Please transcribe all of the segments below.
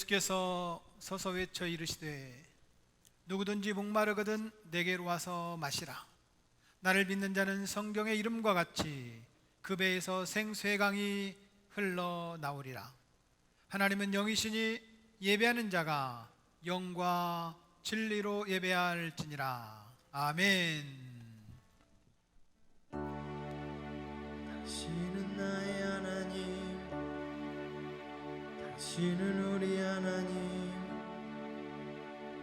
예수께서 서서 외쳐 이르시되 누구든지 목마르거든 내게로 와서 마시라. 나를 믿는 자는 성경의 이름과 같이 그 배에서 생수의 강이 흘러나오리라. 하나님은 영이시니 예배하는 자가 영과 진리로 예배할지니라. 아멘. 당신은 나의 하나님, 당신은 우리 하나님.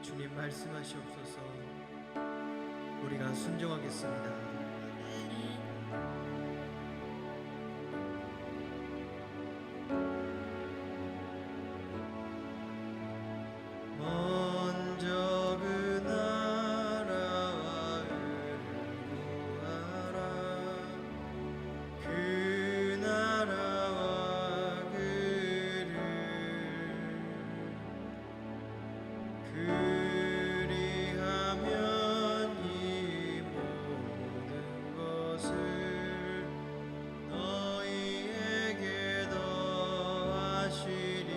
주님 말씀하시옵소서. 우리가 순종하겠습니다. 먼저 그 나라와 의를 구하라. 그 나라와 그를 그리하면 이 모든 것을 너희에게 더하시리라.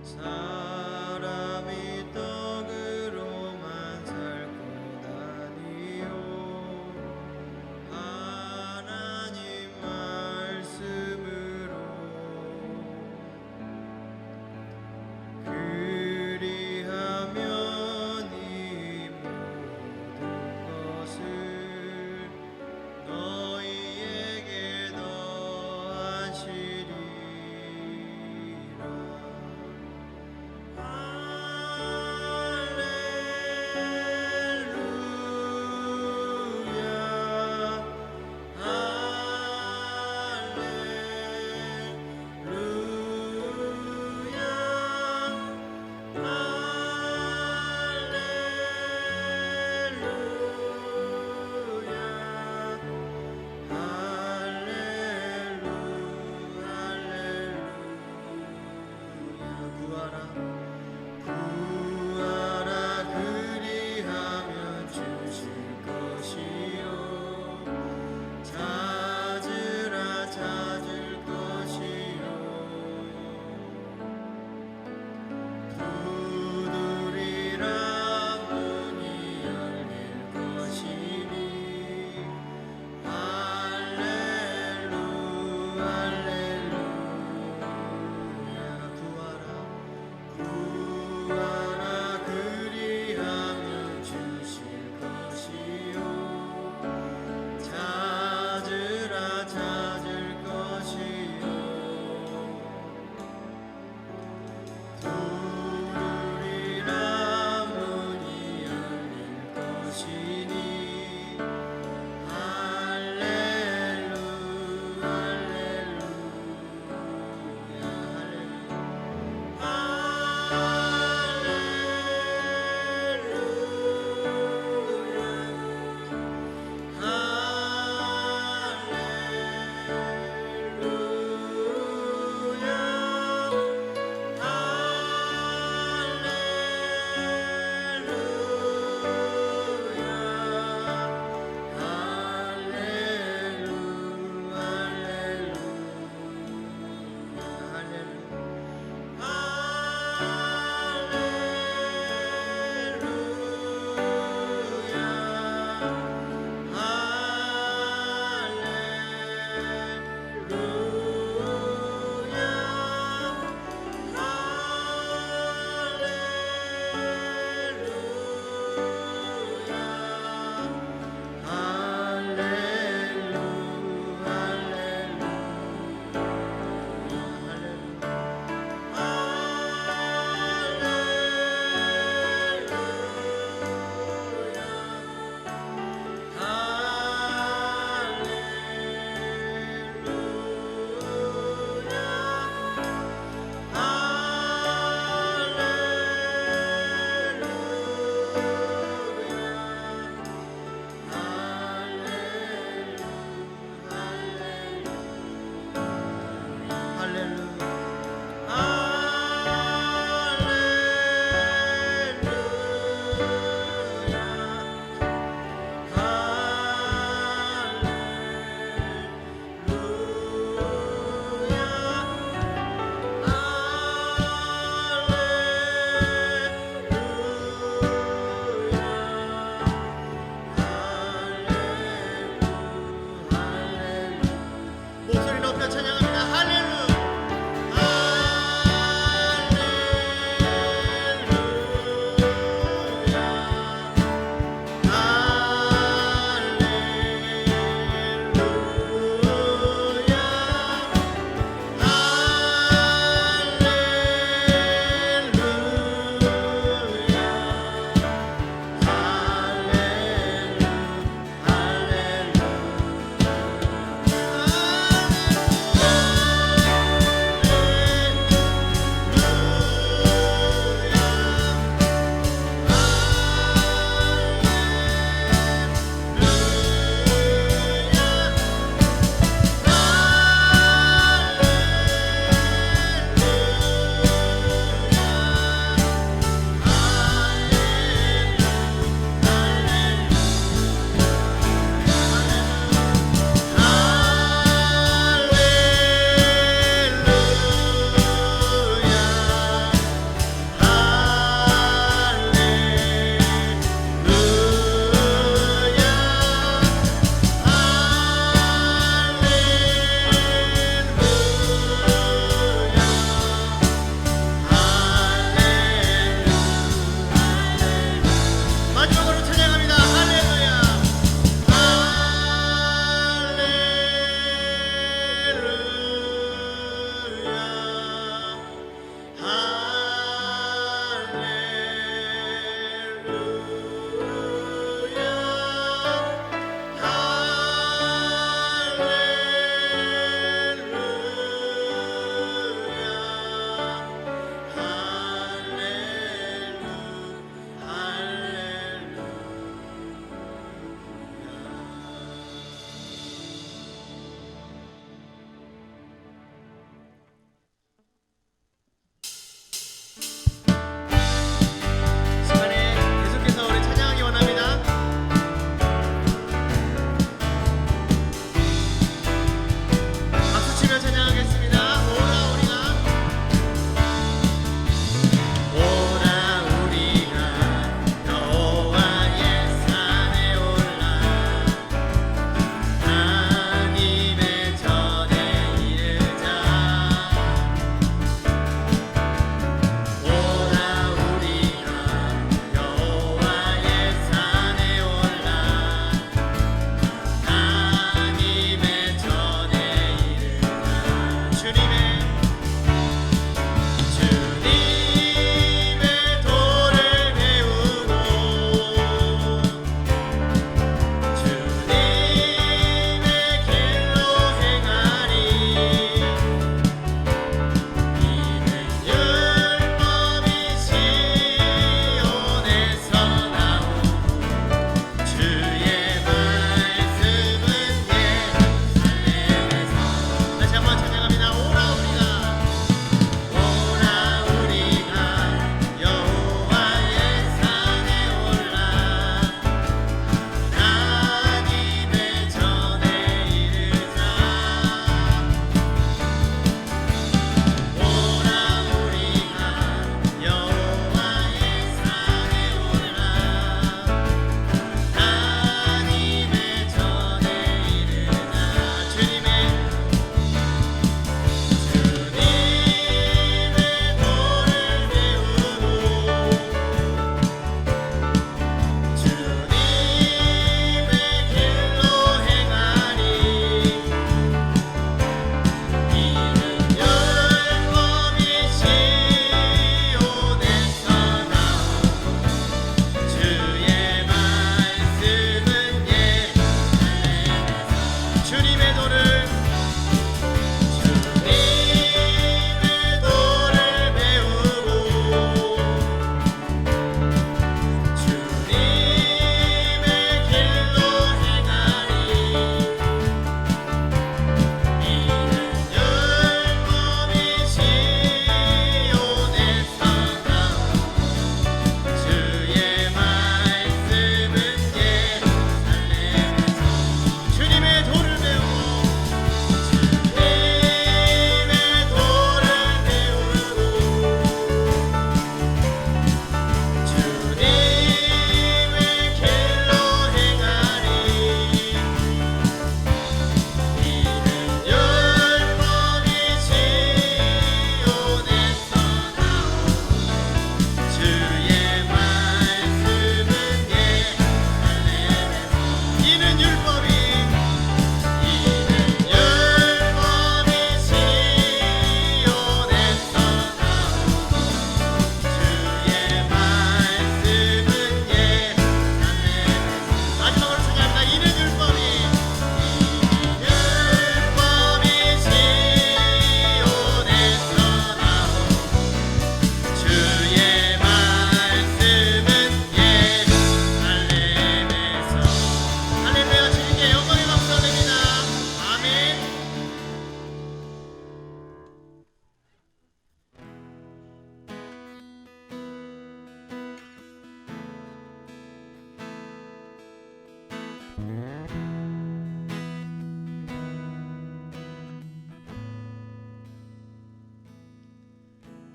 사람이 떡으로만 살 것 아니요 하나님 말씀으로. 그리하면 이 모든 것을 너희에게 더하시리라.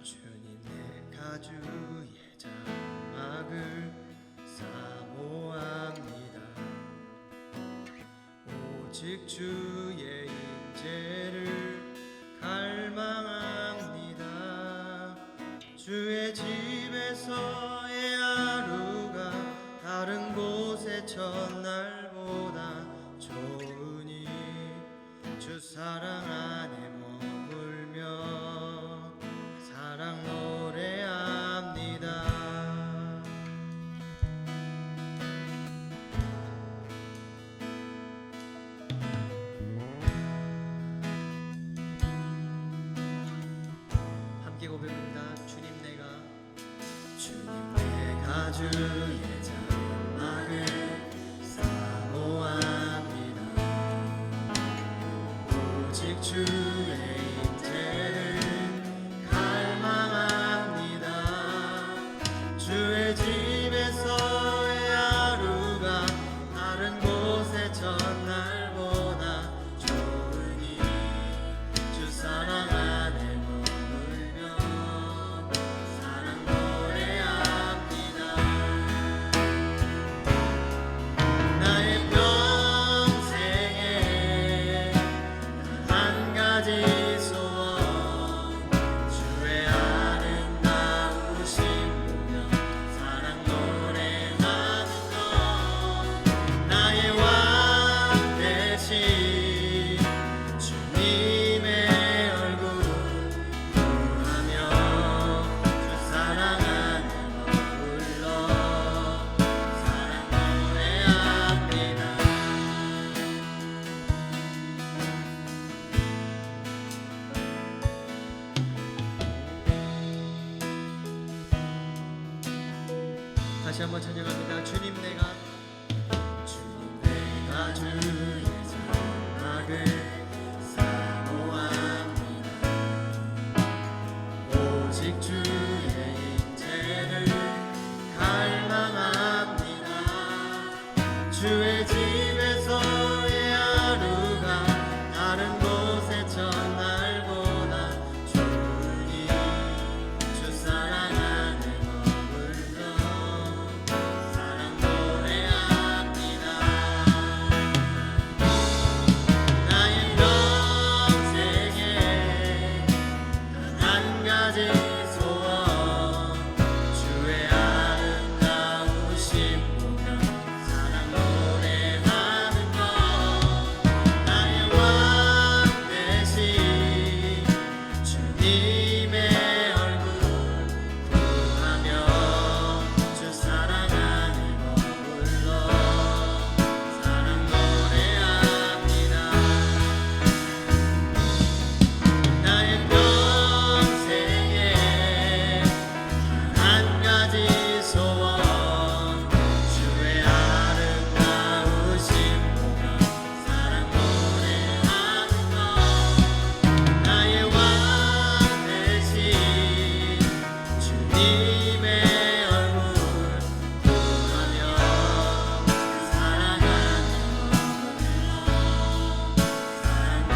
주님 내 가주의 장막을 사모합니다. 오직 주의 인재를 갈망합니다. 주의 집에서의 하루가 다른 곳의 첫날보다 좋으니 주 사랑 안에 머물며 사랑 노래합니다. 함께 고백합니다. 주님 내가 주의 장막을 사모합니다. 오직 주의 인재를 갈망합니다. 주의 집에서의 하루가 다른 곳의 첫날보다 좋으니 주 사랑 안에 머물며 사랑 노래합니다. 나의 평생에 한 가지 소원 주의 아름다우신 보며 사랑 노래하는 것 나의 왕 되신 주님의 얼굴 구하며 주 사랑 안에 머물러 사랑 노래합니다. 다시 한번 찬양합니다. 주님 내가 주의 장막을 사모합니다. 오직 주의 인재를 갈망합니다. 주의 집에서의 하루가 다른 곳의 첫날보다 좋으니 주 사랑 안에 머물러 사랑 노래합니다. 나의 평생에 단 한 가지 소원 주의 아름다우신 보며 사랑 노래하는 것 나의 왕 되신 주님의 얼굴 구하며 주 사랑 안에 머물러 사랑 노래합니다. 나의 평생에 한 가지 소원 주의 아름다우신 보며 사랑 노래하는 것 나의 왕 되신 주님의 얼굴 구하며 사랑 안에 머물러 사랑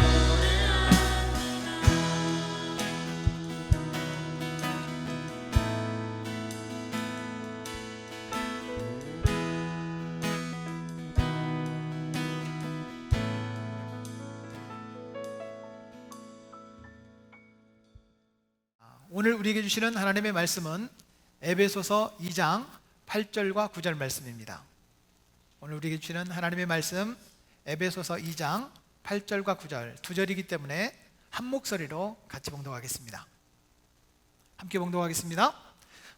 오늘 우리에게 주시는 하나님의 말씀은 에베소서 2장 8절과 9절 말씀입니다. 오늘 우리에게 주시는 하나님의 말씀 에베소서 2장 8절과 9절 두 절이기 때문에 한 목소리로 같이 봉독하겠습니다. 함께 봉독하겠습니다.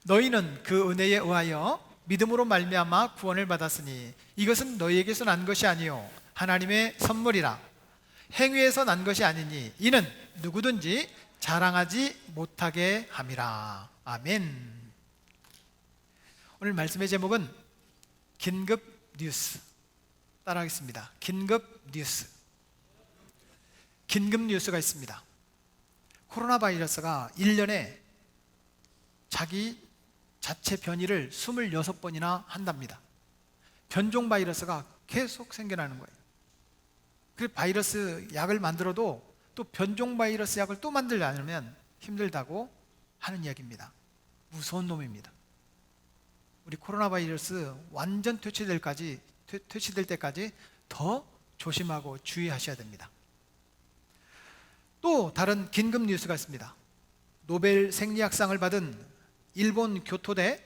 너희는 그 은혜에 의하여 믿음으로 말미암아 구원을 받았으니 이것은 너희에게서 난 것이 아니요 하나님의 선물이라. 행위에서 난 것이 아니니 이는 누구든지 자랑하지 못하게 함이라. 아멘. 오늘 말씀의 제목은 긴급 뉴스. 따라하겠습니다. 긴급 뉴스. 긴급 뉴스가 있습니다. 코로나 바이러스가 1년에 자기 자체 변이를 26번이나 한답니다. 변종 바이러스가 계속 생겨나는 거예요. 그 바이러스 약을 만들어도 또 변종 바이러스 약을 또 만들려면 힘들다고 하는 이야기입니다. 무서운 놈입니다. 우리 코로나 바이러스 완전 퇴치될 때까지 더 조심하고 주의하셔야 됩니다. 또 다른 긴급 뉴스가 있습니다. 노벨 생리학상을 받은 일본 교토대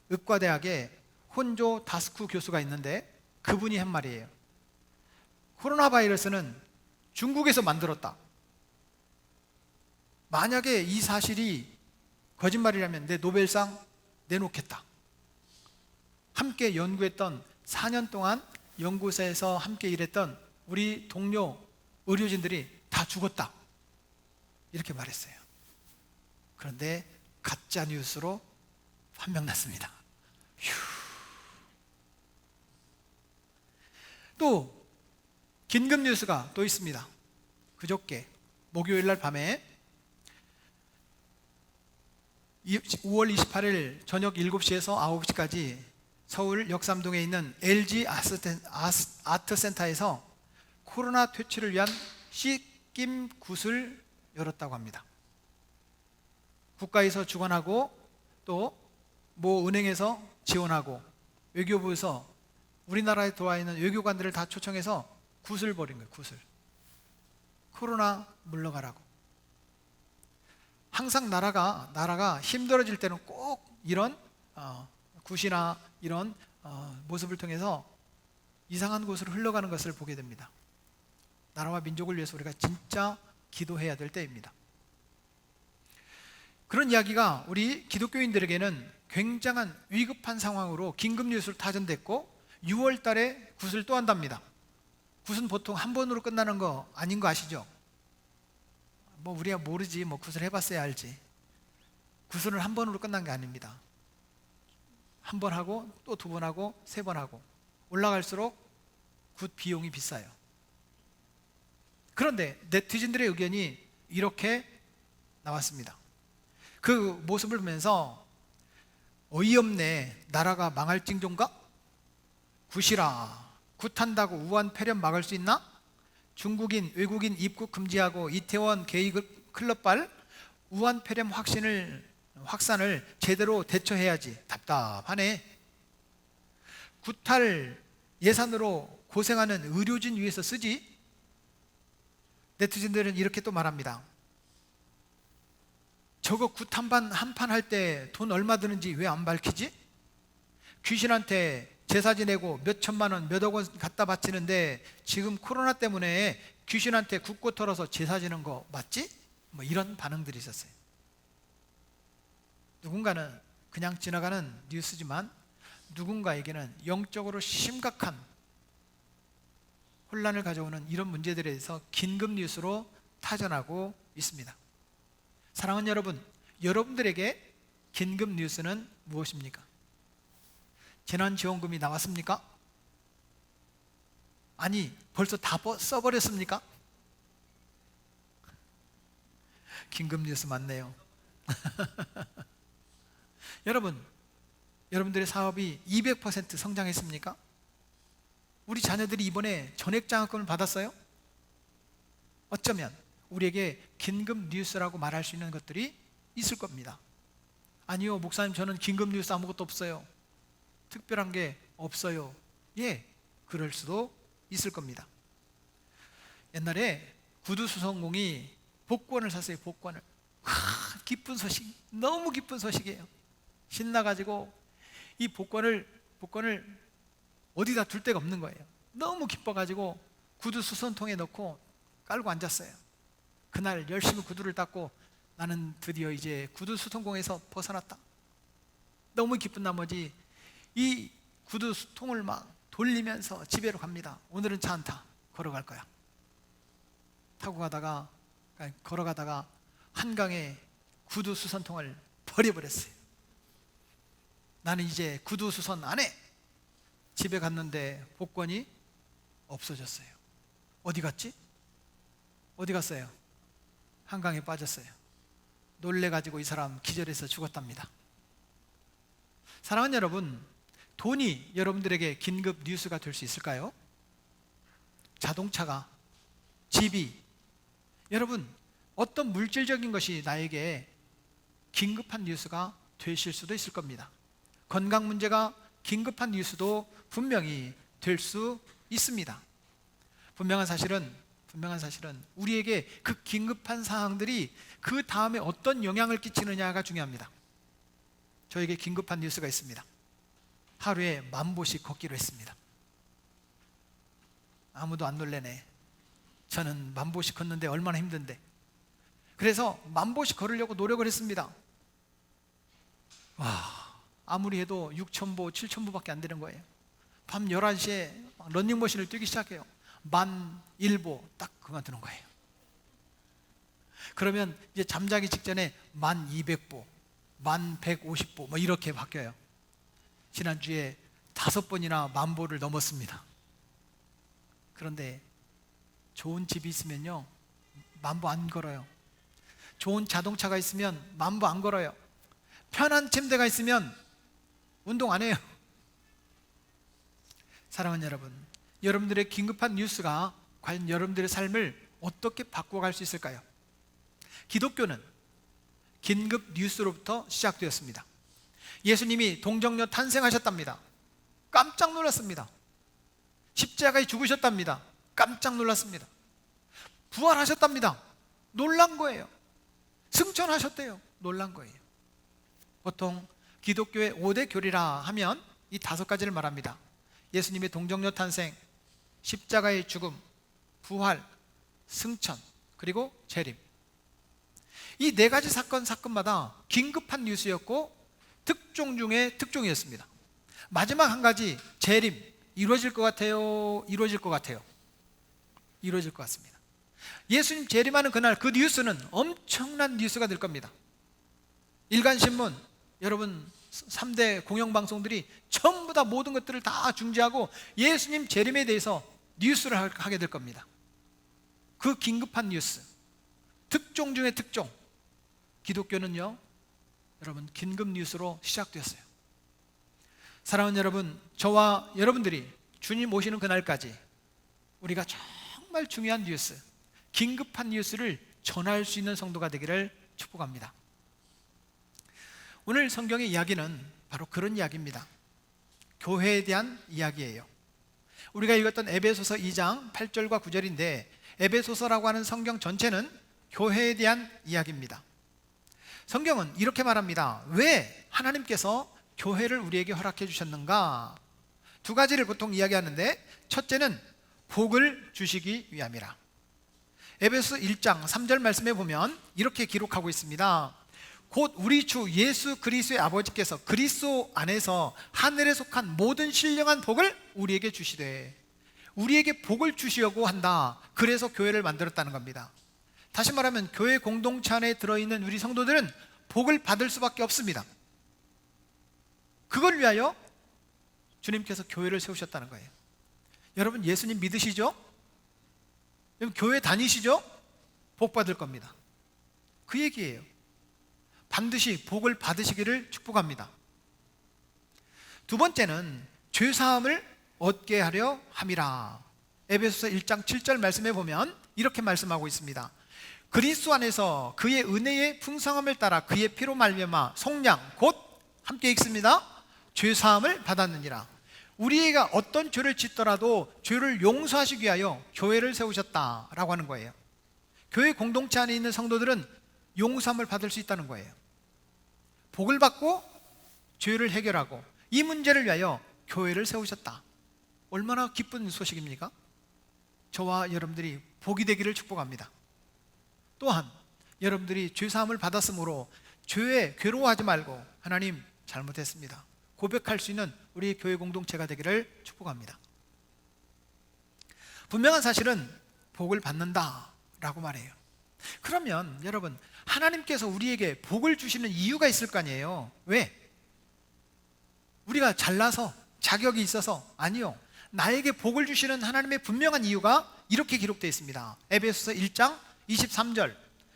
의과대학의 혼조 다스쿠 교수가 있는데 그분이 한 말이에요. 코로나 바이러스는 중국에서 만들었다. 만약에 이 사실이 거짓말이라면 내 노벨상 내놓겠다. 함께 연구했던 4년 동안 연구소에서 함께 일했던 우리 동료 의료진들이 다 죽었다. 이렇게 말했어요. 그런데 가짜 뉴스로 판명났습니다. 또 긴급 뉴스가 또 있습니다. 그저께 목요일 날 밤에 5월 28일 저녁 7시에서 9시까지 서울 역삼동에 있는 LG 아트센터에서 코로나 퇴치를 위한 씻김 굿을 열었다고 합니다. 국가에서 주관하고 또 모 은행에서 지원하고 외교부에서 우리나라에 들어와 있는 외교관들을 다 초청해서 굿을 벌인 거예요. 굿을. 코로나 물러가라고. 항상 나라가 힘들어질 때는 꼭 이런 굿이나 이런 모습을 통해서 이상한 곳으로 흘러가는 것을 보게 됩니다. 나라와 민족을 위해서 우리가 진짜 기도해야 될 때입니다. 그런 이야기가 우리 기독교인들에게는 굉장한 위급한 상황으로 긴급 뉴스로 타전됐고 6월 달에 굿을 또 한답니다. 굿은 보통 한 번으로 끝나는 거 아닌 거 아시죠? 뭐 우리가 모르지, 뭐 굿을 해봤어야 알지. 굿은 한 번으로 끝난 게 아닙니다. 한 번 하고 또 두 번 하고 세 번 하고 올라갈수록 굿 비용이 비싸요. 그런데 네티즌들의 의견이 이렇게 나왔습니다. 그 모습을 보면서 어이없네, 나라가 망할 징조인가? 굿이라, 굿한다고 우한 폐렴 막을 수 있나? 중국인, 외국인 입국 금지하고 이태원 게이 클럽발 우한 폐렴 확산을 제대로 대처해야지. 답답하네. 굿할 예산으로 고생하는 의료진 위해서 쓰지. 네티즌들은 이렇게 또 말합니다. 저거 굿 한 판 할 때 돈 얼마 드는지 왜 안 밝히지? 귀신한테 제사 지내고 몇 천만 원, 몇 억 원 갖다 바치는데 지금 코로나 때문에 귀신한테 굿고 털어서 제사 지는 거 맞지? 뭐 이런 반응들이 있었어요. 누군가는 그냥 지나가는 뉴스지만 누군가에게는 영적으로 심각한 혼란을 가져오는 이런 문제들에 대해서 긴급 뉴스로 타전하고 있습니다. 사랑하는 여러분, 여러분들에게 긴급 뉴스는 무엇입니까? 재난지원금이 나왔습니까? 아니, 벌써 다 써버렸습니까? 긴급 뉴스 많네요. 여러분들의 사업이 200% 성장했습니까? 우리 자녀들이 이번에 전액장학금을 받았어요? 어쩌면 우리에게 긴급 뉴스라고 말할 수 있는 것들이 있을 겁니다. 아니요, 목사님, 저는 긴급 뉴스 아무것도 없어요. 특별한 게 없어요. 예, 그럴 수도 있을 겁니다. 옛날에 구두수성공이 복권을 샀어요. 복권을. 기쁜 소식, 너무 기쁜 소식이에요. 신나가지고 이 복권을 어디다 둘 데가 없는 거예요. 너무 기뻐가지고 구두 수선통에 넣고 깔고 앉았어요. 그날 열심히 구두를 닦고 나는 드디어 이제 구두 수선공에서 벗어났다. 너무 기쁜 나머지 이 구두 수통을 막 돌리면서 집에로 갑니다. 오늘은 차 안 타. 걸어갈 거야. 걸어가다가 한강에 구두 수선통을 버려버렸어요. 나는 이제 구두 수선 안 해. 집에 갔는데 복권이 없어졌어요. 어디 갔지? 어디 갔어요? 한강에 빠졌어요. 놀래가지고 이 사람 기절해서 죽었답니다. 사랑하는 여러분, 돈이 여러분들에게 긴급 뉴스가 될 수 있을까요? 자동차가, 집이, 여러분 어떤 물질적인 것이 나에게 긴급한 뉴스가 되실 수도 있을 겁니다. 건강 문제가 긴급한 뉴스도 분명히 될 수 있습니다. 분명한 사실은 우리에게 그 긴급한 사항들이 그 다음에 어떤 영향을 끼치느냐가 중요합니다. 저에게 긴급한 뉴스가 있습니다. 하루에 10,000보씩 걷기로 했습니다. 아무도 안 놀래네. 저는 10,000보씩 걷는데 얼마나 힘든데. 그래서 10,000보씩 걸으려고 노력을 했습니다. 아무리 해도 6,000보, 7,000보밖에 안 되는 거예요. 밤 11시에 러닝머신을 뛰기 시작해요. 10,001보 딱 그만두는 거예요. 그러면 이제 잠자기 직전에 12,000보, 11,50보 뭐 이렇게 바뀌어요. 지난주에 5번이나 10,000보를 넘었습니다. 그런데 좋은 집이 있으면요 10,000보 안 걸어요. 좋은 자동차가 있으면 10,000보 안 걸어요. 편한 침대가 있으면 운동 안 해요. 사랑하는 여러분, 여러분들의 긴급한 뉴스가 과연 여러분들의 삶을 어떻게 바꿔갈 수 있을까요? 기독교는 긴급 뉴스로부터 시작되었습니다. 예수님이 동정녀 탄생하셨답니다. 깜짝 놀랐습니다. 십자가에 죽으셨답니다. 깜짝 놀랐습니다. 부활하셨답니다. 놀란 거예요. 승천하셨대요. 놀란 거예요. 보통 기독교의 5대 교리라 하면 이 5가지를 말합니다. 예수님의 동정녀 탄생, 십자가의 죽음, 부활, 승천, 그리고 재림. 이 4가지 사건마다 긴급한 뉴스였고 특종 중에 특종이었습니다. 마지막 한 가지, 재림, 이루어질 것 같아요? 이루어질 것 같아요? 이루어질 것 같습니다. 예수님 재림하는 그날 그 뉴스는 엄청난 뉴스가 될 겁니다. 일간신문, 여러분 3대 공영방송들이 전부 다 모든 것들을 다 중지하고 예수님 재림에 대해서 뉴스를 하게 될 겁니다. 그 긴급한 뉴스, 특종 중에 특종. 기독교는요 여러분 긴급 뉴스로 시작되었어요. 사랑하는 여러분, 저와 여러분들이 주님 오시는 그날까지 우리가 정말 중요한 뉴스, 긴급한 뉴스를 전할 수 있는 성도가 되기를 축복합니다. 오늘 성경의 이야기는 바로 그런 이야기입니다. 교회에 대한 이야기예요. 우리가 읽었던 에베소서 2장 8절과 9절인데 에베소서라고 하는 성경 전체는 교회에 대한 이야기입니다. 성경은 이렇게 말합니다. 왜 하나님께서 교회를 우리에게 허락해 주셨는가? 2가지를 보통 이야기하는데, 첫째는 복을 주시기 위함이라. 에베소서 1장 3절 말씀에 보면 이렇게 기록하고 있습니다. 곧 우리 주 예수 그리스도의 아버지께서 그리스도 안에서 하늘에 속한 모든 신령한 복을 우리에게 주시되, 우리에게 복을 주시려고 한다. 그래서 교회를 만들었다는 겁니다. 다시 말하면 교회 공동체 안에 들어있는 우리 성도들은 복을 받을 수밖에 없습니다. 그걸 위하여 주님께서 교회를 세우셨다는 거예요. 여러분 예수님 믿으시죠? 여러분 교회 다니시죠? 복 받을 겁니다. 그 얘기예요. 반드시 복을 받으시기를 축복합니다. 2번째는 죄사함을 얻게 하려 함이라. 에베소서 1장 7절 말씀에 보면 이렇게 말씀하고 있습니다. 그리스도 안에서 그의 은혜의 풍성함을 따라 그의 피로 말미암아 속량 곧 함께 읽습니다. 죄사함을 받았느니라. 우리가 어떤 죄를 짓더라도 죄를 용서하시기 위하여 교회를 세우셨다라고 하는 거예요. 교회 공동체 안에 있는 성도들은 용서함을 받을 수 있다는 거예요. 복을 받고 죄를 해결하고 이 문제를 위하여 교회를 세우셨다. 얼마나 기쁜 소식입니까? 저와 여러분들이 복이 되기를 축복합니다. 또한 여러분들이 죄사함을 받았으므로 죄에 괴로워하지 말고 하나님 잘못했습니다 고백할 수 있는 우리 교회 공동체가 되기를 축복합니다. 분명한 사실은 복을 받는다라고 말해요. 그러면 여러분 하나님께서 우리에게 복을 주시는 이유가 있을 거 아니에요. 왜? 우리가 잘나서 자격이 있어서? 아니요. 나에게 복을 주시는 하나님의 분명한 이유가 이렇게 기록되어 있습니다. 에베소서 1장 23절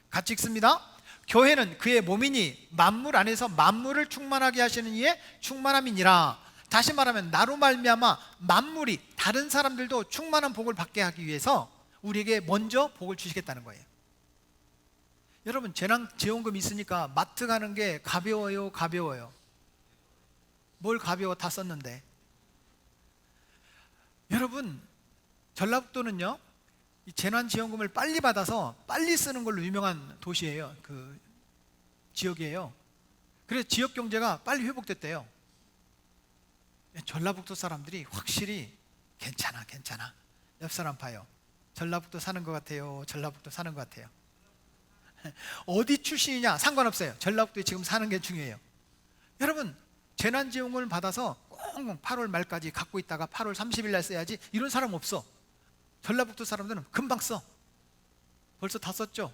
같이 읽습니다. 교회는 그의 몸이니 만물 안에서 만물을 충만하게 하시는 이의 충만함이니라. 다시 말하면 나로 말미암아 만물이, 다른 사람들도 충만한 복을 받게 하기 위해서 우리에게 먼저 복을 주시겠다는 거예요. 여러분, 재난지원금 있으니까 마트 가는 게 가벼워요, 가벼워요? 뭘 가벼워, 다 썼는데. 여러분, 전라북도는요, 이 재난지원금을 빨리 받아서 빨리 쓰는 걸로 유명한 도시예요. 그 지역이에요. 그래서 지역 경제가 빨리 회복됐대요. 전라북도 사람들이 확실히 괜찮아, 괜찮아. 옆 사람 봐요. 전라북도 사는 것 같아요, 전라북도 사는 것 같아요. 어디 출신이냐 상관없어요. 전라북도에 지금 사는 게 중요해요. 여러분, 재난지원금을 받아서 꼭 8월 말까지 갖고 있다가 8월 30일 날 써야지, 이런 사람 없어. 전라북도 사람들은 금방 써. 벌써 다 썼죠?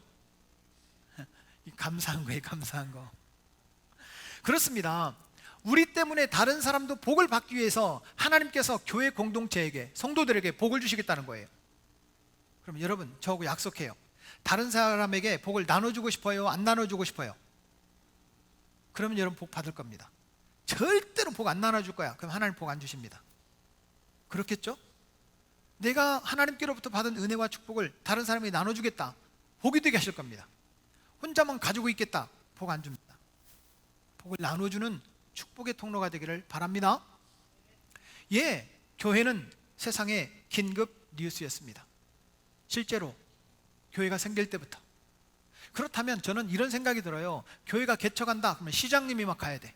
감사한 거예요, 감사한 거. 그렇습니다. 우리 때문에 다른 사람도 복을 받기 위해서 하나님께서 교회 공동체에게, 성도들에게 복을 주시겠다는 거예요. 그럼 여러분, 저하고 약속해요. 다른 사람에게 복을 나눠주고 싶어요, 안 나눠주고 싶어요? 그러면 여러분 복 받을 겁니다. 절대로 복 안 나눠줄 거야. 그럼 하나님 복 안 주십니다. 그렇겠죠? 내가 하나님께로부터 받은 은혜와 축복을 다른 사람에게 나눠주겠다, 복이 되게 하실 겁니다. 혼자만 가지고 있겠다, 복 안 줍니다. 복을 나눠주는 축복의 통로가 되기를 바랍니다. 예, 교회는 세상의 긴급 뉴스였습니다. 실제로 교회가 생길 때부터. 그렇다면 저는 이런 생각이 들어요. 교회가 개척한다 그러면 시장님이 막 가야 돼.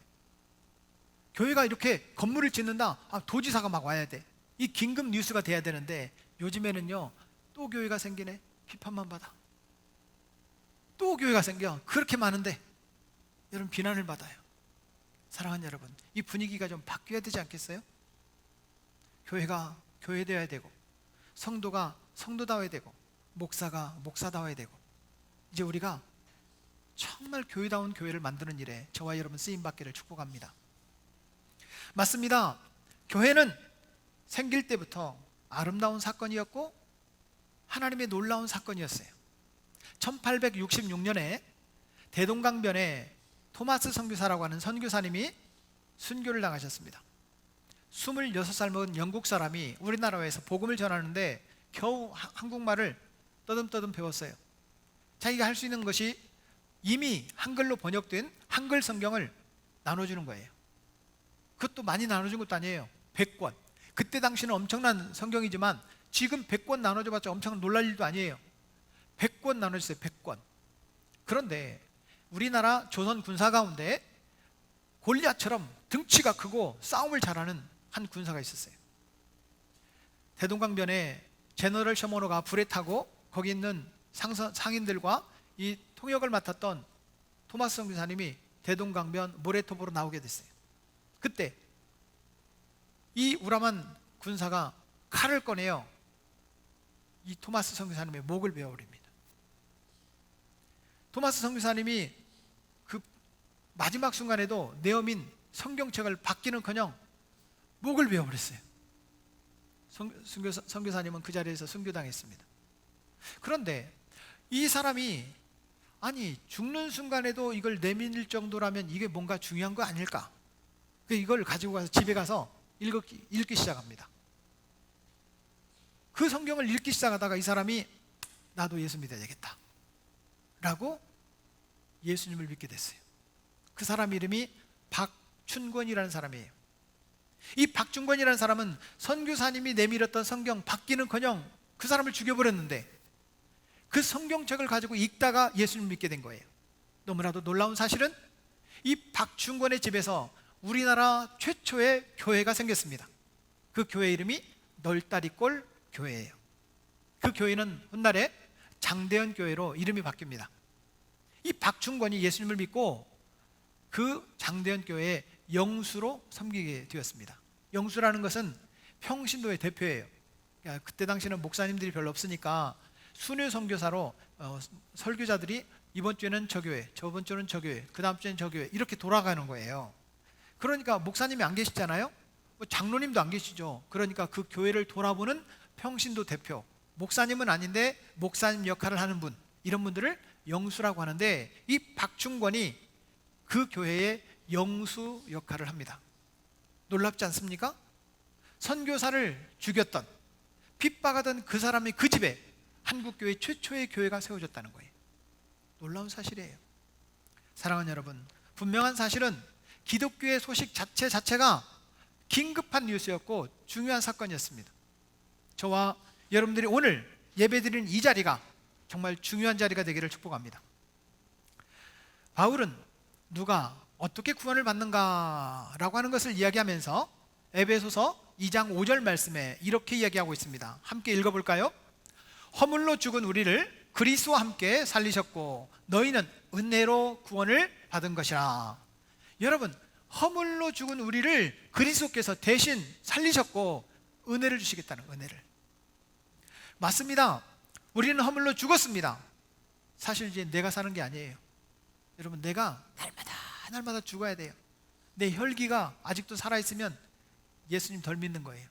교회가 이렇게 건물을 짓는다, 도지사가 막 와야 돼. 이 긴급 뉴스가 돼야 되는데, 요즘에는요, 또 교회가 생기네, 비판만 받아. 또 교회가 생겨, 그렇게 많은데 여러분 비난을 받아요. 사랑하는 여러분, 이 분위기가 좀 바뀌어야 되지 않겠어요? 교회가 교회되어야 되고, 성도가 성도다워야 되고, 목사가 목사다워야 되고, 이제 우리가 정말 교회다운 교회를 만드는 일에 저와 여러분 쓰임받기를 축복합니다. 맞습니다. 교회는 생길 때부터 아름다운 사건이었고 하나님의 놀라운 사건이었어요. 1866년에 대동강변에 토마스 선교사라고 하는 선교사님이 순교를 당하셨습니다. 26살 먹은 영국 사람이 우리나라에서 복음을 전하는데 겨우 한국말을 떠듬떠듬 배웠어요. 자기가 할 수 있는 것이 이미 한글로 번역된 한글 성경을 나눠주는 거예요. 그것도 많이 나눠준 것도 아니에요. 100권. 그때 당시는 엄청난 성경이지만 지금 100권 나눠줘봤자 엄청 놀랄 일도 아니에요. 100권 나눠주세요, 100권. 그런데 우리나라 조선 군사 가운데 골리앗처럼 등치가 크고 싸움을 잘하는 한 군사가 있었어요. 대동강변에 제너럴 셔머노가 불에 타고 거기 있는 상인들과 이 통역을 맡았던 토마스 선교사님이 대동강변 모래톱으로 나오게 됐어요. 그때 이 우람한 군사가 칼을 꺼내요. 이 토마스 선교사님의 목을 베어버립니다. 토마스 선교사님이 그 마지막 순간에도 내어민 성경책을 받기는커녕 목을 베어버렸어요. 선교사님은 그 자리에서 순교당했습니다. 그런데 이 사람이, 아니 죽는 순간에도 이걸 내밀 정도라면 이게 뭔가 중요한 거 아닐까? 이걸 가지고 가서 집에 가서 읽기 시작합니다. 그 성경을 읽기 시작하다가 이 사람이 나도 예수 믿어야 되겠다 라고 예수님을 믿게 됐어요. 그 사람 이름이 박춘권이라는 사람이에요. 이 박춘권이라는 사람은 선교사님이 내밀었던 성경 받기는커녕 그 사람을 죽여버렸는데 그 성경책을 가지고 읽다가 예수님을 믿게 된 거예요. 너무나도 놀라운 사실은 이 박춘권의 집에서 우리나라 최초의 교회가 생겼습니다. 그 교회 이름이 널다리골 교회예요. 그 교회는 훗날에 장대현 교회로 이름이 바뀝니다. 이 박춘권이 예수님을 믿고 그 장대현 교회의 영수로 섬기게 되었습니다. 영수라는 것은 평신도의 대표예요. 그러니까 그때 당시에는 목사님들이 별로 없으니까 순회 선교사로 설교자들이 이번 주에는 저 교회, 저번 주는 저 교회, 그 다음 주에는 저 교회 이렇게 돌아가는 거예요. 그러니까 목사님이 안 계시잖아요. 장로님도 안 계시죠. 그러니까 그 교회를 돌아보는 평신도 대표, 목사님은 아닌데 목사님 역할을 하는 분, 이런 분들을 영수라고 하는데 이 박충권이 그 교회의 영수 역할을 합니다. 놀랍지 않습니까? 선교사를 죽였던, 핍박하던 그 사람의 그 집에 한국교회 최초의 교회가 세워졌다는 거예요. 놀라운 사실이에요. 사랑하는 여러분, 분명한 사실은 기독교의 소식 자체가 긴급한 뉴스였고 중요한 사건이었습니다. 저와 여러분들이 오늘 예배드리는 이 자리가 정말 중요한 자리가 되기를 축복합니다. 바울은 누가 어떻게 구원을 받는가라고 하는 것을 이야기하면서 에베소서 2장 5절 말씀에 이렇게 이야기하고 있습니다. 함께 읽어볼까요? 허물로 죽은 우리를 그리스도와 함께 살리셨고 너희는 은혜로 구원을 받은 것이라. 여러분, 허물로 죽은 우리를 그리스도께서 대신 살리셨고 은혜를 주시겠다는, 은혜를. 맞습니다. 우리는 허물로 죽었습니다. 사실 이제 내가 사는 게 아니에요. 여러분, 내가 날마다 죽어야 돼요. 내 혈기가 아직도 살아있으면 예수님 덜 믿는 거예요.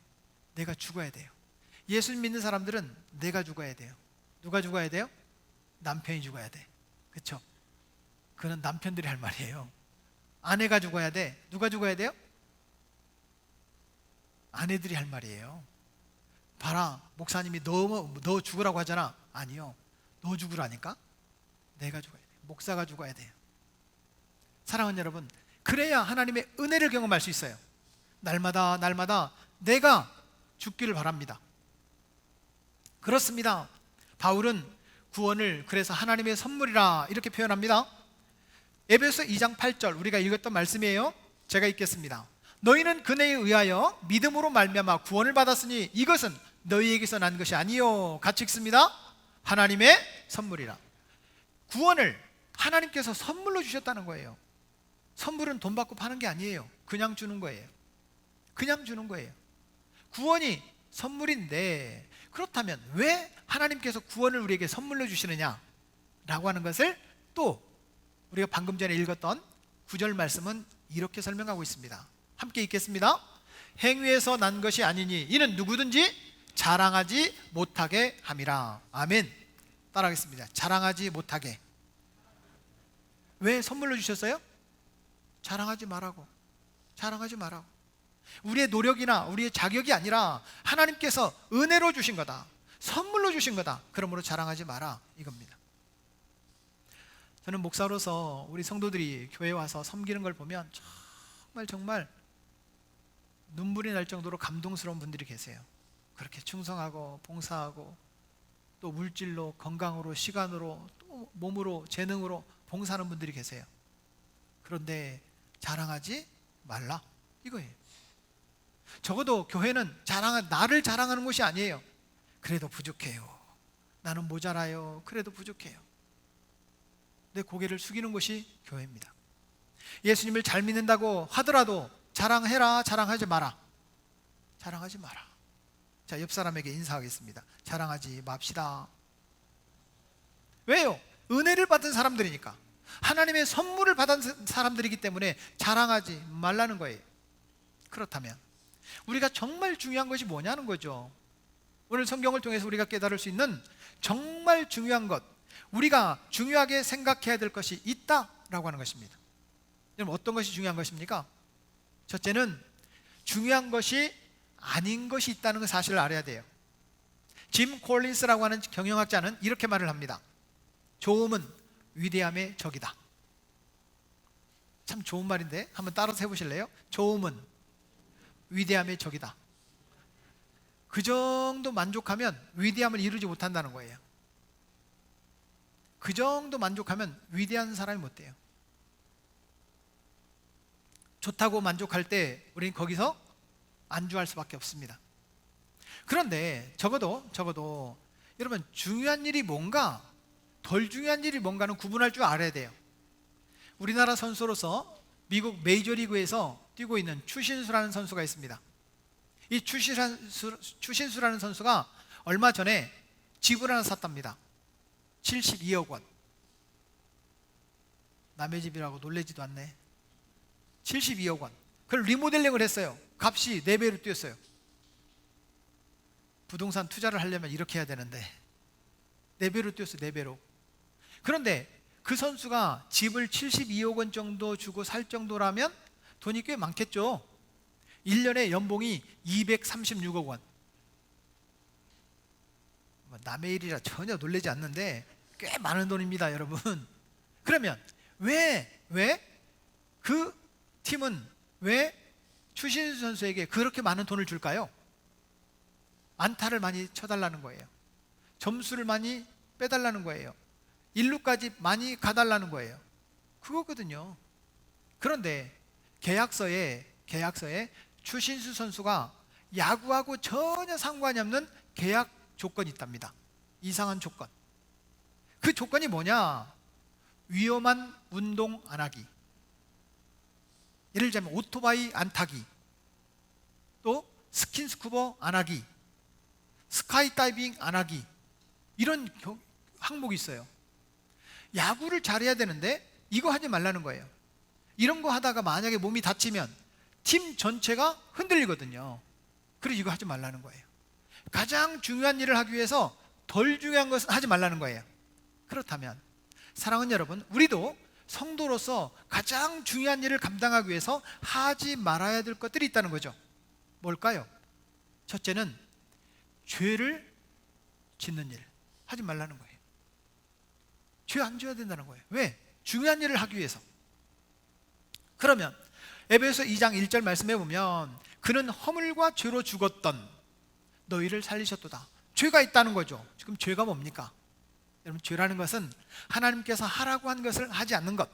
내가 죽어야 돼요. 예수님 믿는 사람들은 내가 죽어야 돼요. 누가 죽어야 돼요? 남편이 죽어야 돼. 그렇죠? 그건 남편들이 할 말이에요. 아내가 죽어야 돼. 누가 죽어야 돼요? 아내들이 할 말이에요. 봐라, 목사님이 너 죽으라고 하잖아. 아니요, 너 죽으라니까. 내가 죽어야 돼. 목사가 죽어야 돼요. 사랑하는 여러분, 그래야 하나님의 은혜를 경험할 수 있어요. 날마다 내가 죽기를 바랍니다. 그렇습니다. 바울은 구원을 그래서 하나님의 선물이라 이렇게 표현합니다. 에베소 2장 8절 우리가 읽었던 말씀이에요. 제가 읽겠습니다. 너희는 그네에 의하여 믿음으로 말미암아 구원을 받았으니 이것은 너희에게서 난 것이 아니요. 같이 읽습니다. 하나님의 선물이라. 구원을 하나님께서 선물로 주셨다는 거예요. 선물은 돈 받고 파는 게 아니에요. 그냥 주는 거예요. 그냥 주는 거예요. 구원이 선물인데, 그렇다면 왜 하나님께서 구원을 우리에게 선물로 주시느냐 라고 하는 것을 또 우리가 방금 전에 읽었던 9절 말씀은 이렇게 설명하고 있습니다. 함께 읽겠습니다. 행위에서 난 것이 아니니 이는 누구든지 자랑하지 못하게 함이라. 아멘. 따라하겠습니다. 자랑하지 못하게. 왜 선물로 주셨어요? 자랑하지 말라고. 자랑하지 말라고. 우리의 노력이나 우리의 자격이 아니라 하나님께서 은혜로 주신 거다. 선물로 주신 거다. 그러므로 자랑하지 마라, 이겁니다. 저는 목사로서 우리 성도들이 교회에 와서 섬기는 걸 보면 정말 눈물이 날 정도로 감동스러운 분들이 계세요. 그렇게 충성하고 봉사하고 또 물질로, 건강으로, 시간으로, 또 몸으로, 재능으로 봉사하는 분들이 계세요. 그런데 자랑하지 말라, 이거예요. 적어도 교회는 나를 자랑하는 곳이 아니에요. 그래도 부족해요. 나는 모자라요. 그래도 부족해요. 내 고개를 숙이는 곳이 교회입니다. 예수님을 잘 믿는다고 하더라도 자랑해라, 자랑하지 마라. 자랑하지 마라. 자, 옆 사람에게 인사하겠습니다. 자랑하지 맙시다. 왜요? 은혜를 받은 사람들이니까. 하나님의 선물을 받은 사람들이기 때문에 자랑하지 말라는 거예요. 그렇다면 우리가 정말 중요한 것이 뭐냐는 거죠. 오늘 성경을 통해서 우리가 깨달을 수 있는 정말 중요한 것, 우리가 중요하게 생각해야 될 것이 있다라고 하는 것입니다. 여러분, 어떤 것이 중요한 것입니까? 첫째는 중요한 것이 아닌 것이 있다는 사실을 알아야 돼요. 짐 콜린스라고 하는 경영학자는 이렇게 말을 합니다. 좋음은 위대함의 적이다. 참 좋은 말인데 한번 따라서 해보실래요? 좋음은 위대함의 적이다. 그 정도 만족하면 위대함을 이루지 못한다는 거예요. 그 정도 만족하면 위대한 사람이 못 돼요. 좋다고 만족할 때 우리는 거기서 안주할 수밖에 없습니다. 그런데 적어도 여러분, 중요한 일이 뭔가 덜 중요한 일이 뭔가는 구분할 줄 알아야 돼요. 우리나라 선수로서 미국 메이저리그에서 뛰고 있는 추신수라는 선수가 있습니다. 이 추신수라는 선수가 얼마 전에 집을 하나 샀답니다. 72억 원. 남의 집이라고 놀라지도 않네. 72억 원. 그걸 리모델링을 했어요. 값이 4배로 뛰었어요. 부동산 투자를 하려면 이렇게 해야 되는데 4배로 뛰었어요. 4배로. 그런데 그 선수가 집을 72억 원 정도 주고 살 정도라면 돈이 꽤 많겠죠. 1년에 연봉이 236억 원. 남의 일이라 전혀 놀라지 않는데 꽤 많은 돈입니다, 여러분. 그러면 왜 그 팀은 왜 추신수 선수에게 그렇게 많은 돈을 줄까요? 안타를 많이 쳐달라는 거예요. 점수를 많이 빼달라는 거예요. 1루까지 많이 가달라는 거예요. 그거거든요. 그런데 계약서에 추신수 선수가 야구하고 전혀 상관이 없는 계약 조건이 있답니다. 이상한 조건. 그 조건이 뭐냐? 위험한 운동 안 하기. 예를 들자면 오토바이 안 타기, 또 스킨스쿠버 안 하기, 스카이다이빙 안 하기, 이런 항목이 있어요. 야구를 잘해야 되는데 이거 하지 말라는 거예요. 이런 거 하다가 만약에 몸이 다치면 팀 전체가 흔들리거든요. 그래서 이거 하지 말라는 거예요. 가장 중요한 일을 하기 위해서 덜 중요한 것은 하지 말라는 거예요. 그렇다면 사랑하는 여러분, 우리도 성도로서 가장 중요한 일을 감당하기 위해서 하지 말아야 될 것들이 있다는 거죠. 뭘까요? 첫째는 죄를 짓는 일, 하지 말라는 거예요. 죄 안 지어야 된다는 거예요. 왜? 중요한 일을 하기 위해서. 그러면 에베소 2장 1절 말씀해 보면 그는 허물과 죄로 죽었던 너희를 살리셨도다. 죄가 있다는 거죠. 지금 죄가 뭡니까? 여러분, 죄라는 것은 하나님께서 하라고 한 것을 하지 않는 것,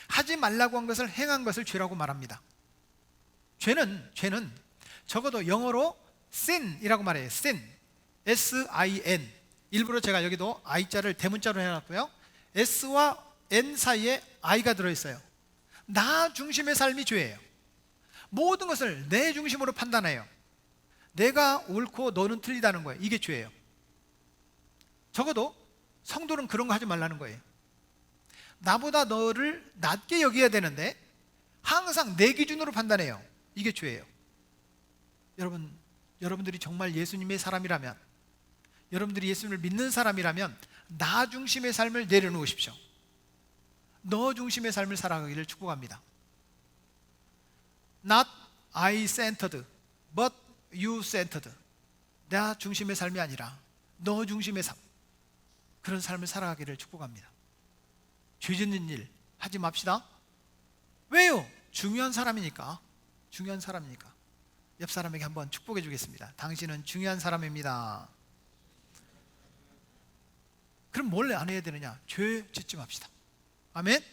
하지 말라고 한 것을 행한 것을 죄라고 말합니다. 죄는 적어도 영어로 sin이라고 말해요. sin, S-I-N. 일부러 제가 여기도 I자를 대문자로 해놨고요, S와 N 사이에 I가 들어있어요. 나 중심의 삶이 죄예요. 모든 것을 내 중심으로 판단해요. 내가 옳고 너는 틀리다는 거예요. 이게 죄예요. 적어도 성도는 그런 거 하지 말라는 거예요. 나보다 너를 낮게 여겨야 되는데 항상 내 기준으로 판단해요. 이게 죄예요. 여러분들이 정말 예수님의 사람이라면, 여러분들이 예수님을 믿는 사람이라면 나 중심의 삶을 내려놓으십시오. 너 중심의 삶을 살아가기를 축복합니다. Not I-centered, but you-centered. 나 중심의 삶이 아니라 너 중심의 삶, 그런 삶을 살아가기를 축복합니다. 죄 짓는 일 하지 맙시다. 왜요? 중요한 사람이니까. 옆 사람에게 한번 축복해 주겠습니다. 당신은 중요한 사람입니다. 그럼 뭘 안 해야 되느냐? 죄 짓지 맙시다. 아멘.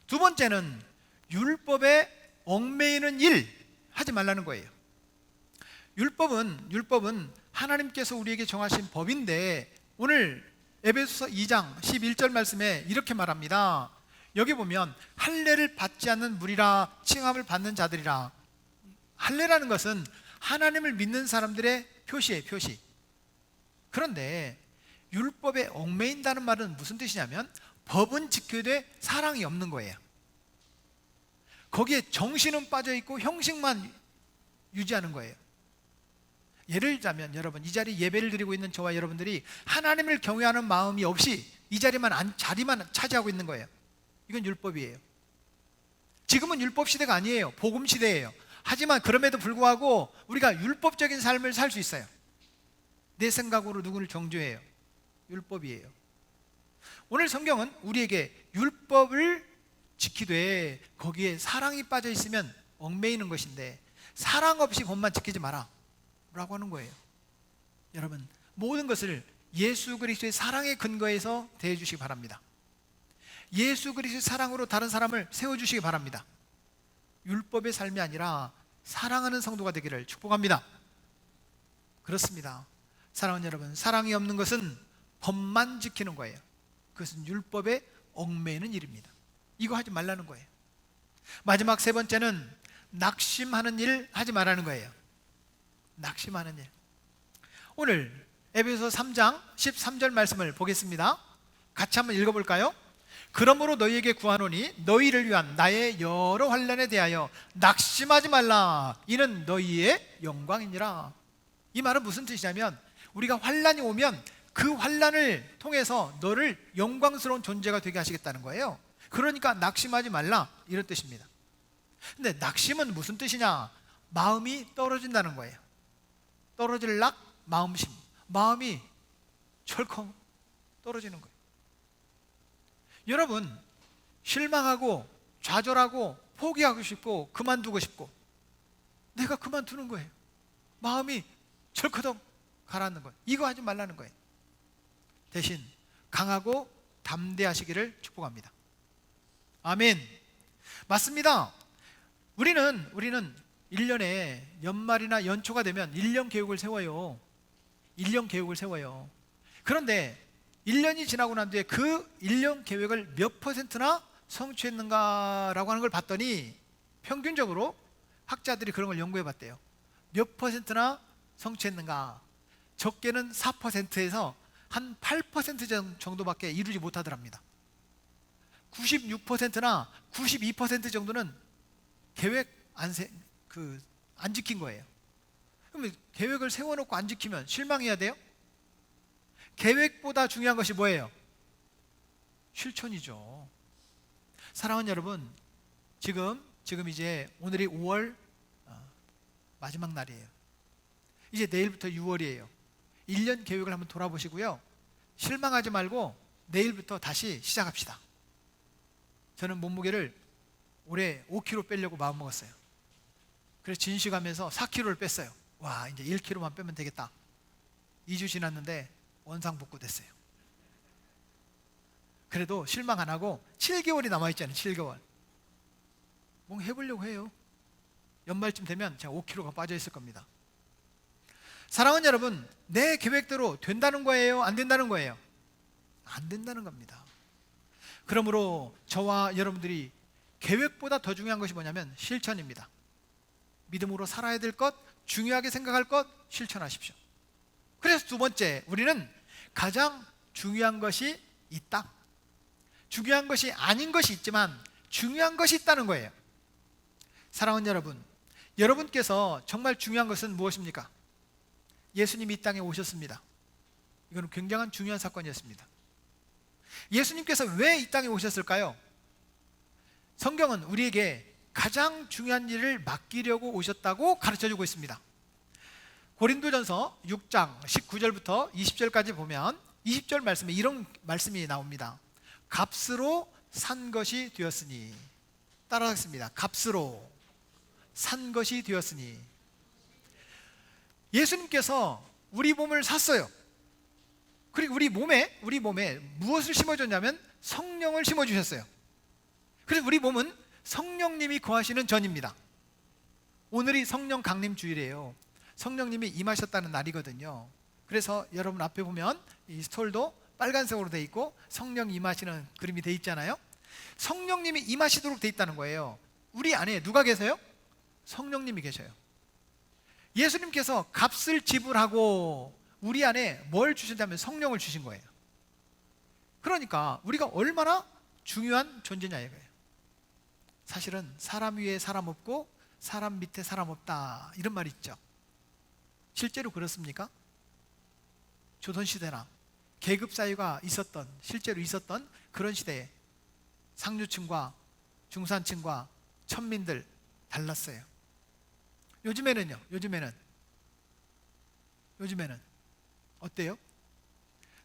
두 번째는 율법에 얽매이는 일 하지 말라는 거예요. 율법은 하나님께서 우리에게 정하신 법인데, 오늘 에베소서 2장 11절 말씀에 이렇게 말합니다. 여기 보면 할례를 받지 않는 무리라 칭함을 받는 자들이라. 할례라는 것은 하나님을 믿는 사람들의 표시예요, 표시. 그런데 율법에 얽매인다는 말은 무슨 뜻이냐면 법은 지켜도 사랑이 없는 거예요. 거기에 정신은 빠져있고 형식만 유지하는 거예요. 예를 들자면 여러분, 이 자리에 예배를 드리고 있는 저와 여러분들이 하나님을 경외하는 마음이 없이 이 자리만 차지하고 있는 거예요. 이건 율법이에요. 지금은 율법 시대가 아니에요. 복음 시대예요. 하지만 그럼에도 불구하고 우리가 율법적인 삶을 살 수 있어요. 내 생각으로 누구를 정죄해요. 율법이에요. 오늘 성경은 우리에게 율법을 지키되 거기에 사랑이 빠져 있으면 얽매이는 것인데, 사랑 없이 법만 지키지 마라 라고 하는 거예요. 여러분, 모든 것을 예수 그리스도의 사랑의 근거에서 대해 주시기 바랍니다. 예수 그리스도의 사랑으로 다른 사람을 세워주시기 바랍니다. 율법의 삶이 아니라 사랑하는 성도가 되기를 축복합니다. 그렇습니다. 사랑하는 여러분, 사랑이 없는 것은 법만 지키는 거예요. 그것은 율법에 얽매이는 일입니다. 이거 하지 말라는 거예요. 마지막 세 번째는 낙심하는 일 하지 말라는 거예요. 낙심하는 일. 오늘 에베소 3장 13절 말씀을 보겠습니다. 같이 한번 읽어볼까요? 그러므로 너희에게 구하노니 너희를 위한 나의 여러 환난에 대하여 낙심하지 말라. 이는 너희의 영광이니라. 이 말은 무슨 뜻이냐면, 우리가 환난이 오면 그 환난을 통해서 너를 영광스러운 존재가 되게 하시겠다는 거예요. 그러니까 낙심하지 말라, 이런 뜻입니다. 근데 낙심은 무슨 뜻이냐? 마음이 떨어진다는 거예요. 떨어질락 마음심. 마음이 철컹 떨어지는 거예요. 여러분, 실망하고 좌절하고 포기하고 싶고 그만두고 싶고 내가 그만두는 거예요. 마음이 철커덕 가라앉는 거예요. 이거 하지 말라는 거예요. 대신 강하고 담대하시기를 축복합니다. 아멘. 맞습니다. 우리는 1년에 연말이나 연초가 되면 1년 계획을 세워요. 1년 계획을 세워요. 그런데 1년이 지나고 난 뒤에 그 1년 계획을 몇 %나 성취했는가라고 하는 걸 봤더니 평균적으로 학자들이 그런 걸 연구해 봤대요. 몇 %나 성취했는가? 적게는 4%에서 한 8% 정도밖에 이루지 못하더랍니다. 96%나 92% 정도는 계획 안 지킨 거예요. 그러면 계획을 세워놓고 안 지키면 실망해야 돼요? 계획보다 중요한 것이 뭐예요? 실천이죠. 사랑하는 여러분, 지금 이제 오늘이 5월 마지막 날이에요. 이제 내일부터 6월이에요. 1년 계획을 한번 돌아보시고요. 실망하지 말고 내일부터 다시 시작합시다. 저는 몸무게를 올해 5kg 빼려고 마음먹었어요. 그래서 진식하면서 4kg를 뺐어요. 와, 이제 1kg만 빼면 되겠다. 2주 지났는데 원상복구 됐어요. 그래도 실망 안 하고 7개월이 남아있잖아요. 7개월. 뭔가 해보려고 해요. 연말쯤 되면 제가 5kg가 빠져 있을 겁니다. 사랑하는 여러분, 내 계획대로 된다는 거예요? 안 된다는 거예요? 안 된다는 겁니다. 그러므로 저와 여러분들이 계획보다 더 중요한 것이 뭐냐면 실천입니다. 믿음으로 살아야 될 것, 중요하게 생각할 것 실천하십시오. 그래서 두 번째, 우리는 가장 중요한 것이 있다. 중요한 것이 아닌 것이 있지만 중요한 것이 있다는 거예요. 사랑하는 여러분, 여러분께서 정말 중요한 것은 무엇입니까? 예수님이 이 땅에 오셨습니다. 이거는 굉장한 중요한 사건이었습니다. 예수님께서 왜 이 땅에 오셨을까요? 성경은 우리에게 가장 중요한 일을 맡기려고 오셨다고 가르쳐주고 있습니다. 고린도전서 6장 19절부터 20절까지 보면 20절 말씀에 이런 말씀이 나옵니다. 값으로 산 것이 되었으니, 따라하겠습니다. 값으로 산 것이 되었으니. 예수님께서 우리 몸을 샀어요. 그리고 우리 몸에 무엇을 심어줬냐면 성령을 심어주셨어요. 그래서 우리 몸은 성령님이 거하시는 전입니다. 오늘이 성령 강림 주일이에요. 성령님이 임하셨다는 날이거든요. 그래서 여러분 앞에 보면 이 스톨도 빨간색으로 돼 있고 성령 임하시는 그림이 돼 있잖아요. 성령님이 임하시도록 돼 있다는 거예요. 우리 안에 누가 계세요? 성령님이 계셔요. 예수님께서 값을 지불하고 우리 안에 뭘 주신다면 성령을 주신 거예요. 그러니까 우리가 얼마나 중요한 존재냐 이거예요. 사실은 사람 위에 사람 없고 사람 밑에 사람 없다, 이런 말이 있죠. 실제로 그렇습니까? 조선시대나 계급 사회가 실제로 있었던 그런 시대에 상류층과 중산층과 천민들 달랐어요. 요즘에는요? 요즘에는 어때요?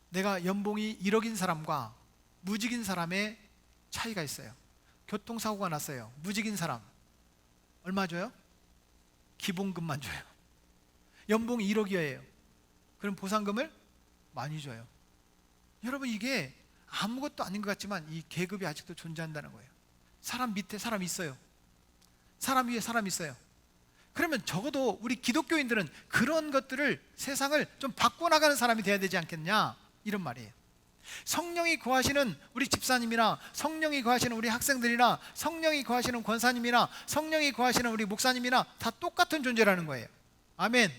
내가 연봉이 1억인 사람과 무직인 사람의 차이가 있어요. 교통사고가 났어요. 무직인 사람 얼마 줘요? 기본금만 줘요. 연봉이 1억이에요. 그럼 보상금을 많이 줘요. 여러분, 이게 아무것도 아닌 것 같지만 이 계급이 아직도 존재한다는 거예요. 사람 밑에 사람 있어요. 사람 위에 사람 있어요. 그러면 적어도 우리 기독교인들은 그런 것들을, 세상을 좀 바꿔나가는 사람이 돼야 되지 않겠냐, 이런 말이에요. 성령이 거하시는 우리 집사님이나 성령이 거하시는 우리 학생들이나 성령이 거하시는 권사님이나 성령이 거하시는 우리 목사님이나 다 똑같은 존재라는 거예요. 아멘.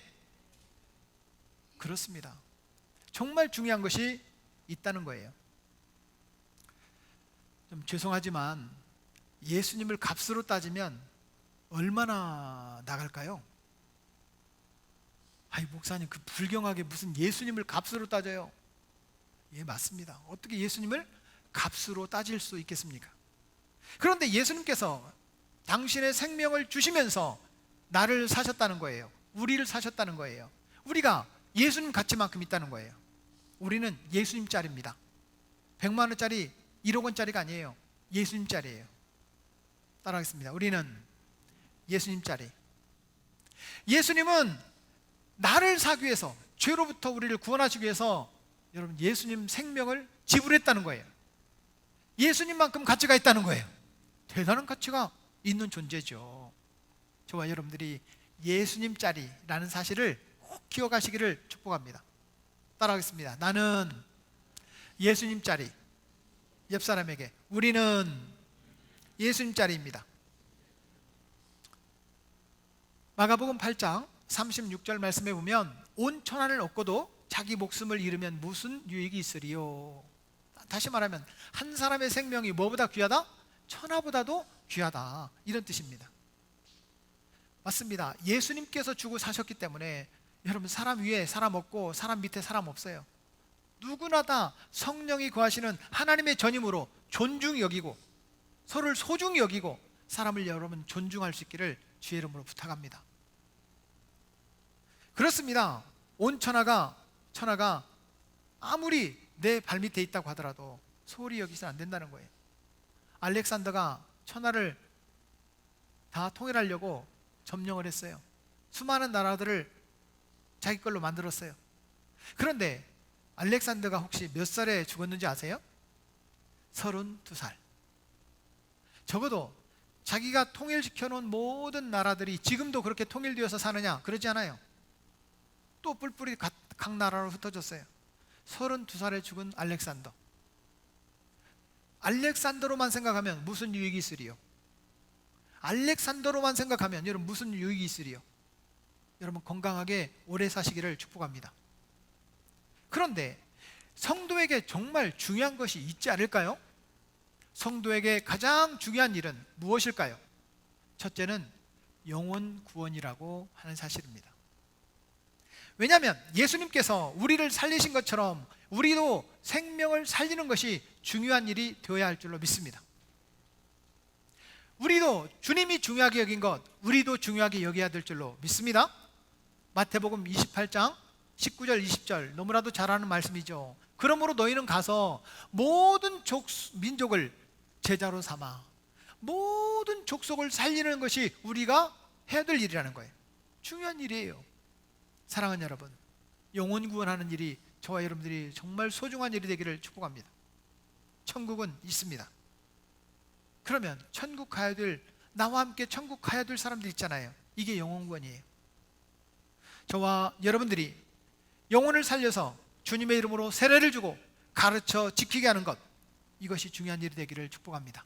그렇습니다. 정말 중요한 것이 있다는 거예요. 좀 죄송하지만 예수님을 값으로 따지면 얼마나 나갈까요? 아이, 목사님, 그 불경하게 무슨 예수님을 값으로 따져요? 예, 맞습니다. 어떻게 예수님을 값으로 따질 수 있겠습니까? 그런데 예수님께서 당신의 생명을 주시면서 나를 사셨다는 거예요. 우리를 사셨다는 거예요. 우리가 예수님 가치만큼 있다는 거예요. 우리는 예수님 짤입니다. 100만 원짜리 1억 원짜리가 아니에요. 예수님 짤이에요. 따라하겠습니다. 우리는 예수님 짤이. 예수님은 나를 사기 위해서, 죄로부터 우리를 구원하시기 위해서 여러분 예수님 생명을 지불했다는 거예요. 예수님만큼 가치가 있다는 거예요. 대단한 가치가 있는 존재죠. 저와 여러분들이 예수님 짤이라는 사실을 꼭 기억하시기를 축복합니다. 따라하겠습니다. 나는 예수님 짤이. 옆 사람에게 우리는 예수님 짤입니다. 마가복음 8장 36절 말씀에 보면 온 천하를 얻고도 자기 목숨을 잃으면 무슨 유익이 있으리요. 다시 말하면 한 사람의 생명이 뭐보다 귀하다? 천하보다도 귀하다, 이런 뜻입니다. 맞습니다. 예수님께서 주고 사셨기 때문에 여러분 사람 위에 사람 없고 사람 밑에 사람 없어요. 누구나 다 성령이 거하시는 하나님의 전임으로 존중히 여기고 서로를 소중히 여기고 사람을 여러분 존중할 수 있기를 주의 이름으로 부탁합니다. 그렇습니다. 온 천하가 아무리 내 발밑에 있다고 하더라도 소홀히 여기서는 안 된다는 거예요. 알렉산더가 천하를 다 통일하려고 점령을 했어요. 수많은 나라들을 자기 걸로 만들었어요. 그런데 알렉산더가 혹시 몇 살에 죽었는지 아세요? 32살. 적어도 자기가 통일시켜 놓은 모든 나라들이 지금도 그렇게 통일되어서 사느냐? 그러지 않아요. 또 뿔뿔이 각 나라로 흩어졌어요. 32살에 죽은 알렉산더. 알렉산더로만 생각하면 무슨 유익이 있으리요? 알렉산더로만 생각하면 여러분 무슨 유익이 있으리요? 여러분 건강하게 오래 사시기를 축복합니다. 그런데 성도에게 정말 중요한 것이 있지 않을까요? 성도에게 가장 중요한 일은 무엇일까요? 첫째는 영혼 구원이라고 하는 사실입니다. 왜냐하면 예수님께서 우리를 살리신 것처럼 우리도 생명을 살리는 것이 중요한 일이 되어야 할 줄로 믿습니다. 우리도 주님이 중요하게 여긴 것, 우리도 중요하게 여겨야 될 줄로 믿습니다. 마태복음 28장 19절 20절 너무나도 잘 아는 말씀이죠. 그러므로 너희는 가서 모든 민족을 제자로 삼아 모든 족속을 살리는 것이 우리가 해야 될 일이라는 거예요. 중요한 일이에요. 사랑하는 여러분, 영혼 구원하는 일이 저와 여러분들이 정말 소중한 일이 되기를 축복합니다. 천국은 있습니다. 그러면 천국 가야 될, 나와 함께 천국 가야 될 사람들 있잖아요. 이게 영혼 구원이에요. 저와 여러분들이 영혼을 살려서 주님의 이름으로 세례를 주고 가르쳐 지키게 하는 것, 이것이 중요한 일이 되기를 축복합니다.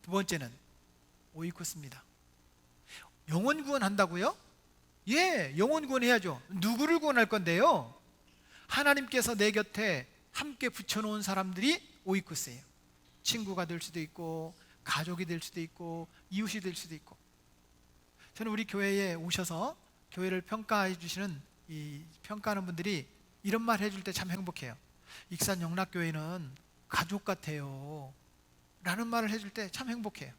두 번째는 오이코스입니다. 영혼 구원한다고요? 예, 영혼 구원해야죠. 누구를 구원할 건데요? 하나님께서 내 곁에 함께 붙여놓은 사람들이 오이코스예요. 친구가 될 수도 있고 가족이 될 수도 있고 이웃이 될 수도 있고. 저는 우리 교회에 오셔서 교회를 평가해 주시는 이 평가하는 분들이 이런 말 해줄 때 참 행복해요. 익산 영락교회는 가족 같아요 라는 말을 해줄 때 참 행복해요.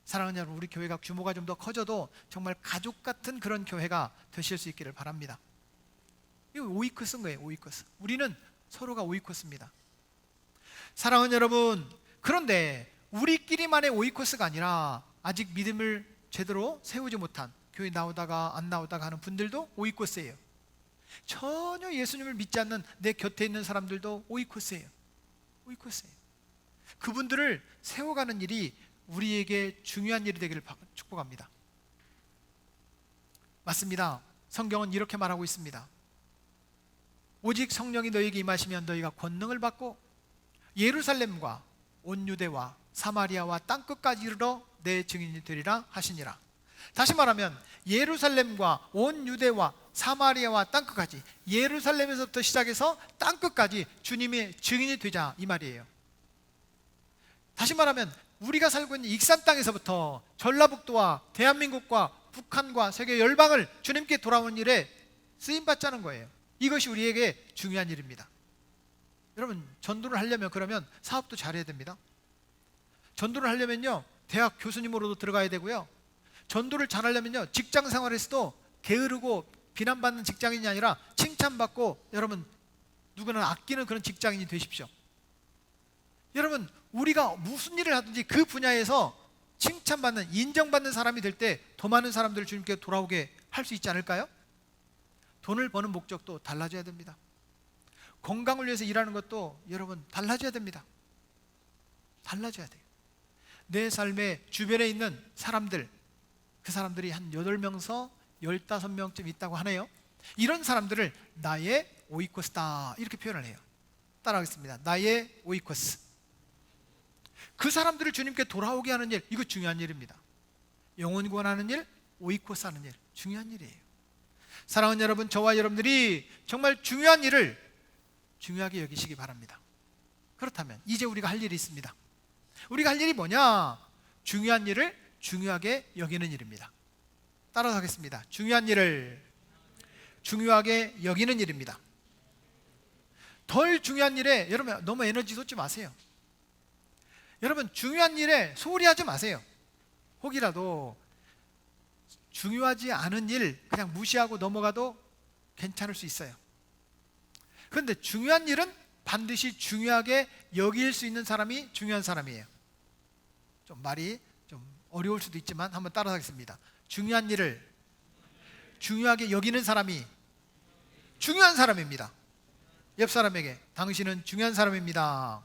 사랑하는 여러분, 우리 교회가 규모가 좀 더 커져도 정말 가족 같은 그런 교회가 되실 수 있기를 바랍니다. 이거 오이코스인 거예요. 오이코스. 우리는 서로가 오이코스입니다. 사랑하는 여러분, 그런데 우리끼리만의 오이코스가 아니라 아직 믿음을 제대로 세우지 못한, 교회 나오다가 안 나오다가 하는 분들도 오이코스예요. 전혀 예수님을 믿지 않는 내 곁에 있는 사람들도 오이코스예요. 오이코스예요. 그분들을 세워가는 일이 우리에게 중요한 일이 되기를 축복합니다. 맞습니다. 성경은 이렇게 말하고 있습니다. 오직 성령이 너희에게 임하시면 너희가 권능을 받고 예루살렘과 온 유대와 사마리아와 땅끝까지 이르러 내 증인이 되리라 하시니라. 다시 말하면 예루살렘과 온 유대와 사마리아와 땅끝까지, 예루살렘에서부터 시작해서 땅끝까지 주님의 증인이 되자, 이 말이에요. 다시 말하면 우리가 살고 있는 익산 땅에서부터 전라북도와 대한민국과 북한과 세계 열방을 주님께 돌아온 일에 쓰임받자는 거예요. 이것이 우리에게 중요한 일입니다. 여러분, 전도를 하려면 그러면 사업도 잘해야 됩니다. 전도를 하려면요, 대학 교수님으로도 들어가야 되고요, 전도를 잘하려면요, 직장 생활에서도 게으르고 비난받는 직장인이 아니라 칭찬받고, 여러분 누구나 아끼는 그런 직장인이 되십시오. 여러분, 우리가 무슨 일을 하든지 그 분야에서 칭찬받는, 인정받는 사람이 될 때 더 많은 사람들을 주님께 돌아오게 할 수 있지 않을까요? 돈을 버는 목적도 달라져야 됩니다. 건강을 위해서 일하는 것도 여러분 달라져야 됩니다. 달라져야 돼요. 내 삶의 주변에 있는 사람들, 그 사람들이 한 8명에서 15명쯤 있다고 하네요. 이런 사람들을 나의 오이코스다, 이렇게 표현을 해요. 따라하겠습니다. 나의 오이코스. 그 사람들을 주님께 돌아오게 하는 일, 이거 중요한 일입니다. 영혼 구원하는 일, 오이코스 하는 일, 중요한 일이에요. 사랑하는 여러분, 저와 여러분들이 정말 중요한 일을 중요하게 여기시기 바랍니다. 그렇다면 이제 우리가 할 일이 있습니다. 우리가 할 일이 뭐냐? 중요한 일을 중요하게 여기는 일입니다. 따라서 하겠습니다. 중요한 일을 중요하게 여기는 일입니다. 덜 중요한 일에 여러분 너무 에너지 쏟지 마세요. 여러분, 중요한 일에 소홀히 하지 마세요. 혹이라도 중요하지 않은 일 그냥 무시하고 넘어가도 괜찮을 수 있어요. 그런데 중요한 일은 반드시 중요하게 여길 수 있는 사람이 중요한 사람이에요. 좀 말이 좀 어려울 수도 있지만 한번 따라하겠습니다. 중요한 일을 중요하게 여기는 사람이 중요한 사람입니다. 옆 사람에게 당신은 중요한 사람입니다.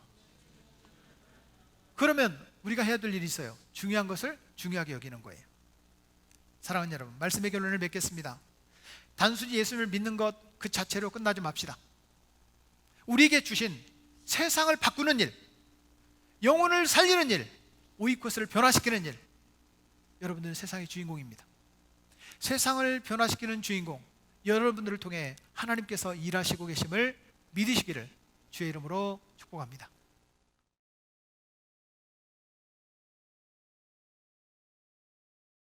그러면 우리가 해야 될 일이 있어요. 중요한 것을 중요하게 여기는 거예요. 사랑하는 여러분, 말씀의 결론을 맺겠습니다. 단순히 예수님을 믿는 것 그 자체로 끝나지 맙시다. 우리에게 주신 세상을 바꾸는 일, 영혼을 살리는 일, 오이코스를 변화시키는 일, 여러분들은 세상의 주인공입니다. 세상을 변화시키는 주인공, 여러분들을 통해 하나님께서 일하시고 계심을 믿으시기를 주의 이름으로 축복합니다.